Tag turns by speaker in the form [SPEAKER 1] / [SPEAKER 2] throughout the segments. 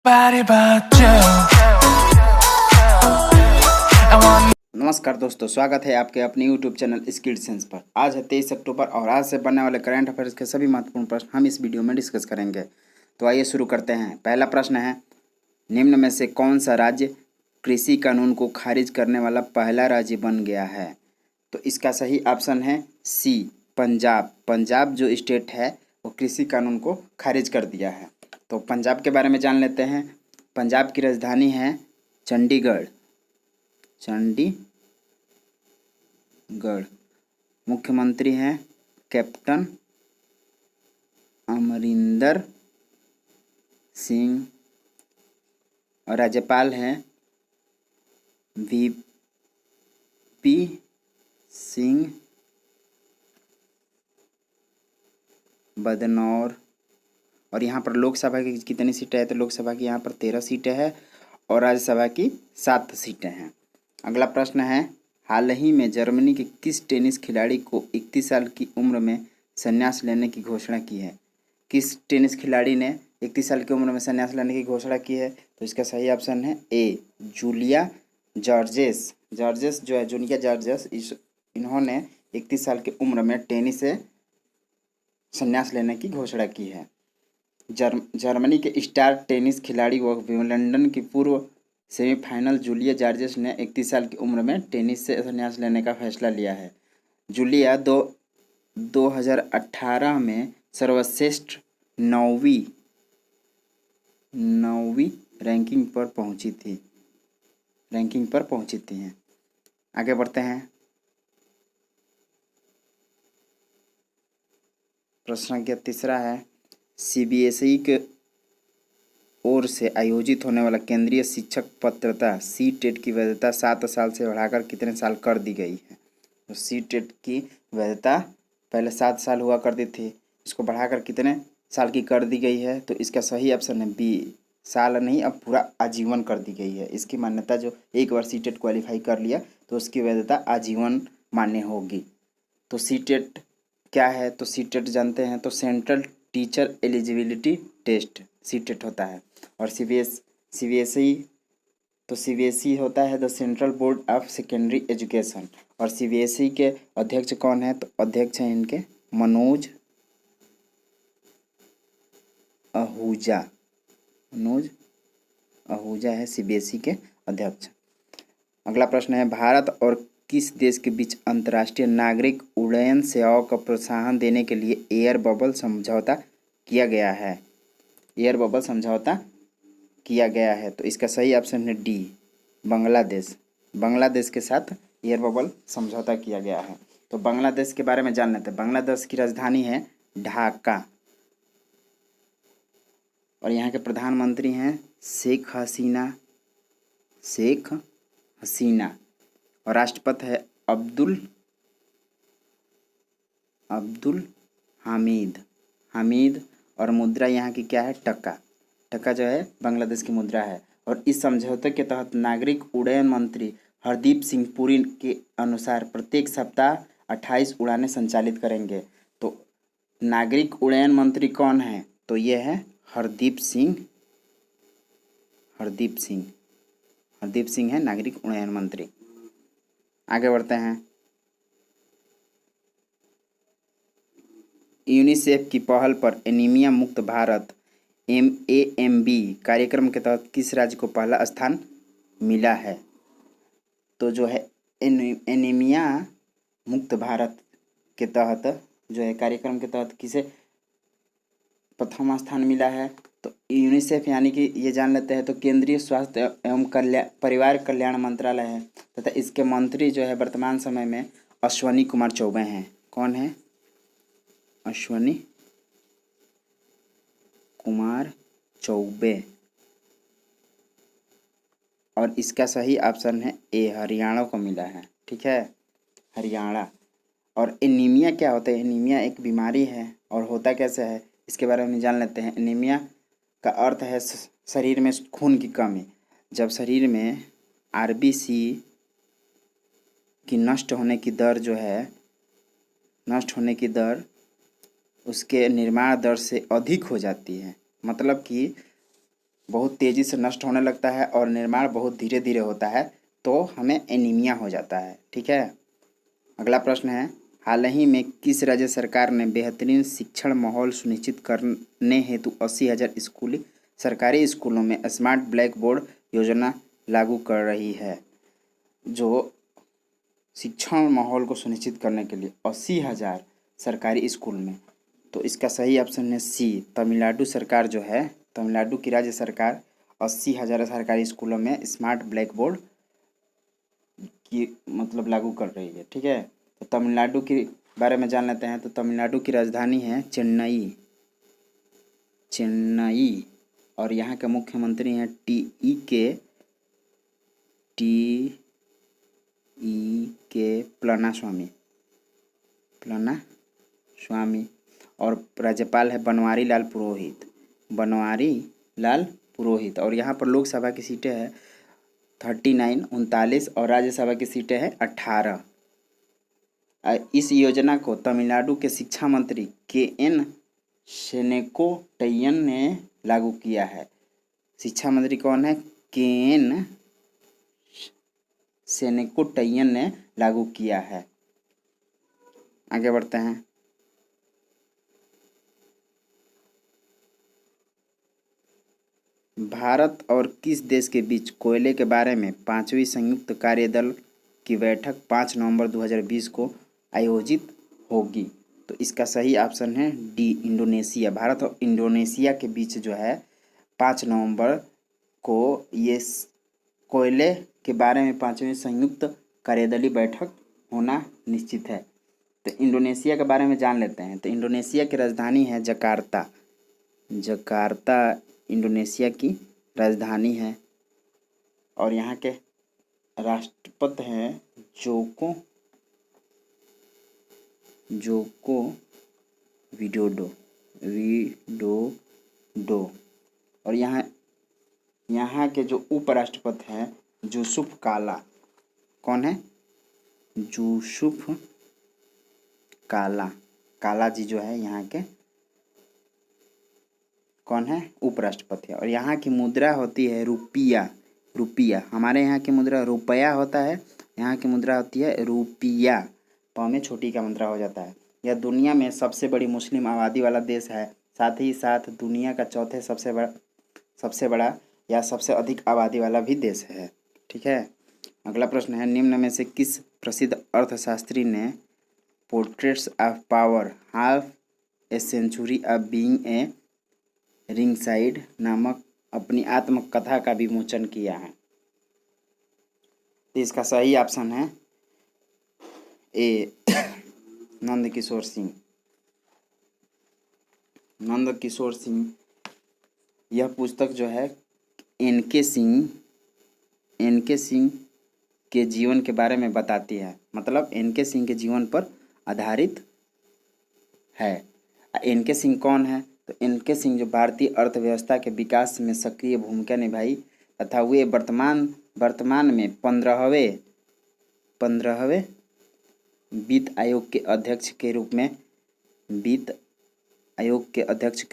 [SPEAKER 1] Body but you. I want
[SPEAKER 2] नमस्कार दोस्तों, स्वागत है आपके अपने यूट्यूब चैनल स्किल सेंस पर। आज है 23 अक्टूबर और आज से बनने वाले करंट अफेयर्स के सभी महत्वपूर्ण प्रश्न हम इस वीडियो में डिस्कस करेंगे। तो आइए शुरू करते हैं। पहला प्रश्न है, निम्न में से कौन सा राज्य कृषि कानून को खारिज करने वाला पहला राज्य बन गया है? तो इसका सही ऑप्शन है सी, पंजाब। पंजाब जो स्टेट है वो कृषि कानून को खारिज कर दिया है। तो पंजाब के बारे में जान लेते हैं। पंजाब की राजधानी है चंडीगढ़। मुख्यमंत्री हैं कैप्टन अमरिंदर सिंह और राज्यपाल हैं वीपी सिंह बदनौर। और यहाँ पर लोकसभा की कितनी सीटें हैं? तो लोकसभा की यहाँ पर 13 सीटें हैं और राज्यसभा की 7 सीटें हैं। अगला प्रश्न है, हाल ही में जर्मनी के किस टेनिस खिलाड़ी को 31 साल की उम्र में संन्यास लेने की घोषणा की है? किस टेनिस खिलाड़ी ने 31 साल की उम्र में संन्यास लेने की घोषणा की है? तो इसका सही ऑप्शन है ए, जूलिया जॉर्जेस। जूलिया जॉर्जेस इन्होंने 31 साल की उम्र में टेनिस से संन्यास लेने की घोषणा की है। जर्मनी के स्टार टेनिस खिलाड़ी व विंबलडन की पूर्व सेमीफाइनल जूलिया जॉर्जेस ने 31 साल की उम्र में टेनिस से संन्यास लेने का फैसला लिया है। जूलिया 2018 में सर्वश्रेष्ठ नौवीं रैंकिंग पर पहुंची थी। आगे बढ़ते हैं। प्रश्न संख्या तीसरा है, सीबीएसई के ओर से आयोजित होने वाला केंद्रीय शिक्षक पात्रता सीटेट की वैधता 7 साल से बढ़ाकर कितने साल कर दी गई है? तो सीटेट की वैधता पहले 7 साल हुआ करती थी, इसको बढ़ाकर कितने साल की कर दी गई है? तो इसका सही ऑप्शन है बी, साल नहीं अब पूरा आजीवन कर दी गई है। इसकी मान्यता जो एक बार सीटेट क्वालिफाई कर लिया तो उसकी वैधता आजीवन मान्य होगी। तो सीटेट क्या है? तो सीटेट जानते हैं तो central teacher eligibility test CTET होता है। और सीबीएसई होता है the central board of secondary education. और सीबीएसई के अध्यक्ष कौन है? तो अध्यक्ष हैं इनके मनोज आहूजा है सीबीएसई के अध्यक्ष। अगला प्रश्न है, भारत और किस देश के बीच अंतर्राष्ट्रीय नागरिक उड्डयन सेवाओं का प्रोत्साहन देने के लिए एयर बबल समझौता किया गया है? तो इसका सही ऑप्शन है डी, बांग्लादेश के साथ एयर बबल समझौता किया गया है। तो बांग्लादेश के बारे में जान लेते हैं। बांग्लादेश की राजधानी है ढाका और यहाँ के प्रधानमंत्री हैं शेख हसीना और राष्ट्रपति है अब्दुल हामिद। और मुद्रा यहाँ की क्या है? टका जो है बांग्लादेश की मुद्रा है। और इस समझौते के तहत नागरिक उड्डयन मंत्री हरदीप सिंह पुरी के अनुसार प्रत्येक सप्ताह 28 उड़ानें संचालित करेंगे। तो नागरिक उड्डयन मंत्री कौन है? तो ये है हरदीप सिंह है नागरिक उड्डयन मंत्री। आगे बढ़ते हैं। यूनिसेफ की पहल पर एनीमिया मुक्त भारत MAMB कार्यक्रम के तहत किस राज्य को पहला स्थान मिला है? तो जो है एनीमिया मुक्त भारत के तहत जो है कार्यक्रम के तहत किसे प्रथम स्थान मिला है? तो यूनिसेफ यानी कि ये जान लेते हैं तो केंद्रीय स्वास्थ्य एवं परिवार कल्याण मंत्रालय है तथा इसके मंत्री जो है वर्तमान समय में अश्विनी कुमार चौबे हैं। कौन है? अश्विनी कुमार चौबे। और इसका सही ऑप्शन है ए, हरियाणा को मिला है। ठीक है, हरियाणा। और एनीमिया क्या होता है? एनीमिया एक बीमारी है और होता कैसे है इसके बारे में जान लेते हैं। एनीमिया का अर्थ है शरीर में खून की कमी। जब शरीर में RBC की नष्ट होने की दर उसके निर्माण दर से अधिक हो जाती है। मतलब कि बहुत तेज़ी से नष्ट होने लगता है और निर्माण बहुत धीरे धीरे होता है तो हमें एनीमिया हो जाता है। ठीक है। अगला प्रश्न है, हाल ही में किस राज्य सरकार ने बेहतरीन शिक्षण माहौल सुनिश्चित करने हेतु 80,000 सरकारी स्कूलों में स्मार्ट ब्लैक बोर्ड योजना लागू कर रही है? जो शिक्षण माहौल को सुनिश्चित करने के लिए 80,000 सरकारी स्कूल में, तो इसका सही ऑप्शन है सी, तमिलनाडु सरकार जो है, तमिलनाडु की राज्य सरकार 80,000 सरकारी स्कूलों में स्मार्ट ब्लैक बोर्ड की मतलब लागू कर रही है। ठीक है। तो तमिलनाडु के बारे में जान लेते हैं। तो तमिलनाडु की राजधानी है चेन्नई, चेन्नई, और यहाँ के मुख्यमंत्री हैं टी ई के प्लानास्वामी, और राज्यपाल है बनवारी लाल पुरोहित। और यहाँ पर लोकसभा की सीटें हैं 39 और राज्यसभा की सीटें हैं 18। इस योजना को तमिलनाडु के शिक्षा मंत्री के.एन. सेनेकोटैयन ने लागू किया है। शिक्षा मंत्री कौन है? के.एन. सेनेकोटैयन ने लागू किया है। आगे बढ़ते हैं। भारत और किस देश के बीच कोयले के बारे में 5वीं संयुक्त कार्यदल की बैठक 5 नवंबर 2020 को आयोजित होगी? तो इसका सही ऑप्शन है डी, इंडोनेशिया। भारत और इंडोनेशिया के बीच जो है 5 नवंबर को ये कोयले के बारे में 5वीं संयुक्त कार्यदलीय बैठक होना निश्चित है। तो इंडोनेशिया के बारे में जान लेते हैं। तो इंडोनेशिया की राजधानी है जकार्ता, इंडोनेशिया की राजधानी है। और यहाँ के राष्ट्रपति हैं जोको विडोडो। और यहाँ के जो उपराष्ट्रपति हैं यूसुफ काला। कौन है? यूसुफ काला जी जो है यहाँ के कौन है? उपराष्ट्रपति। और यहाँ की मुद्रा होती है रुपया। हमारे यहाँ की मुद्रा रुपया होता है, यहाँ की मुद्रा होती है रुपया। पाँव में छोटी का मुद्रा हो जाता है। यह दुनिया में सबसे बड़ी मुस्लिम आबादी वाला देश है, साथ ही साथ दुनिया का चौथे सबसे बड़ा या सबसे अधिक आबादी वाला भी देश है। ठीक है। अगला प्रश्न है, निम्न में से किस प्रसिद्ध अर्थशास्त्री ने portraits of power, half a century of being a ringside नामक अपनी आत्मकथा का विमोचन किया है? तो इसका सही ऑप्शन है ए, नंद किशोर सिंह। यह पुस्तक जो है एन.के. सिंह के जीवन के बारे में बताती है, मतलब एन.के. सिंह के जीवन पर आधारित है। एन.के. सिंह कौन है? तो एन.के. सिंह जो भारतीय अर्थव्यवस्था के विकास में सक्रिय भूमिका निभाई तथा वे वर्तमान में 15वें वित्त आयोग के अध्यक्ष के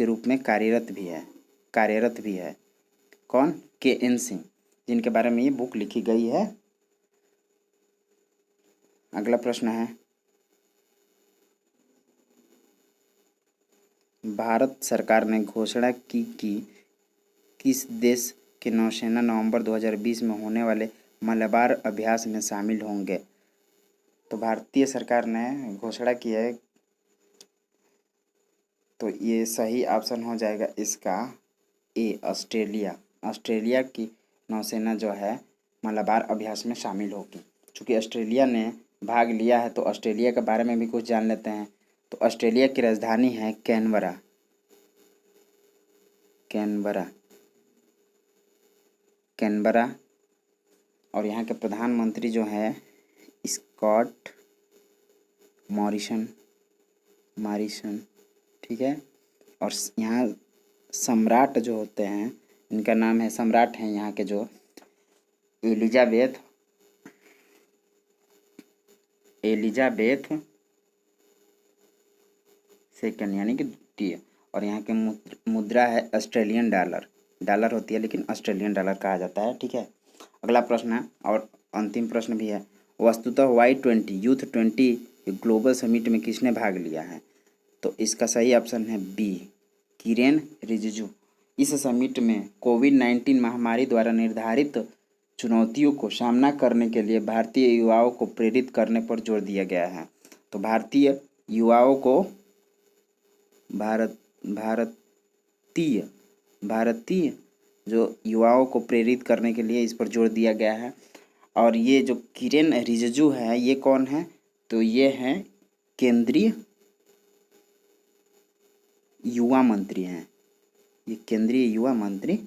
[SPEAKER 2] रूप में कार्यरत भी है। कौन? के.एन. सिंह, जिनके बारे में ये बुक लिखी गई है। अगला प्रश्न है, भारत सरकार ने घोषणा की कि किस देश के नौसेना नवंबर 2020 में होने वाले मलबार अभ्यास में शामिल होंगे? तो भारतीय सरकार ने घोषणा की है, तो ये सही ऑप्शन हो जाएगा इसका ए, ऑस्ट्रेलिया की नौसेना जो है मलबार अभ्यास में शामिल होगी। चूँकि ऑस्ट्रेलिया ने भाग लिया है तो ऑस्ट्रेलिया के बारे में भी कुछ जान लेते हैं। तो ऑस्ट्रेलिया की राजधानी है कैनबरा। और यहाँ के प्रधानमंत्री जो हैं स्कॉट मॉरिसन। ठीक है। और यहाँ सम्राट जो होते हैं, इनका नाम है, सम्राट हैं यहाँ के जो एलिजाबेथ सेकंड यानी कि द्वितीय। और यहाँ के मुद्रा है ऑस्ट्रेलियन डॉलर। डॉलर होती है, लेकिन ऑस्ट्रेलियन डॉलर कहा जाता है। ठीक है, अगला प्रश्न है और अंतिम प्रश्न भी है। वस्तुतः Y20 यूथ 20 ग्लोबल समिट में किसने भाग लिया है? तो इसका सही ऑप्शन है बी, किरेन रिजिजू। इस समिट में कोविड-19 महामारी द्वारा निर्धारित चुनौतियों को सामना करने के लिए भारतीय युवाओं को प्रेरित करने पर जोर दिया गया है। तो भारतीय युवाओं को भारतीय जो युवाओं को प्रेरित करने के लिए इस पर जोर दिया गया है। और ये जो किरेन रिजिजू है ये कौन है? तो ये हैं केंद्रीय युवा मंत्री हैं, ये केंद्रीय युवा मंत्री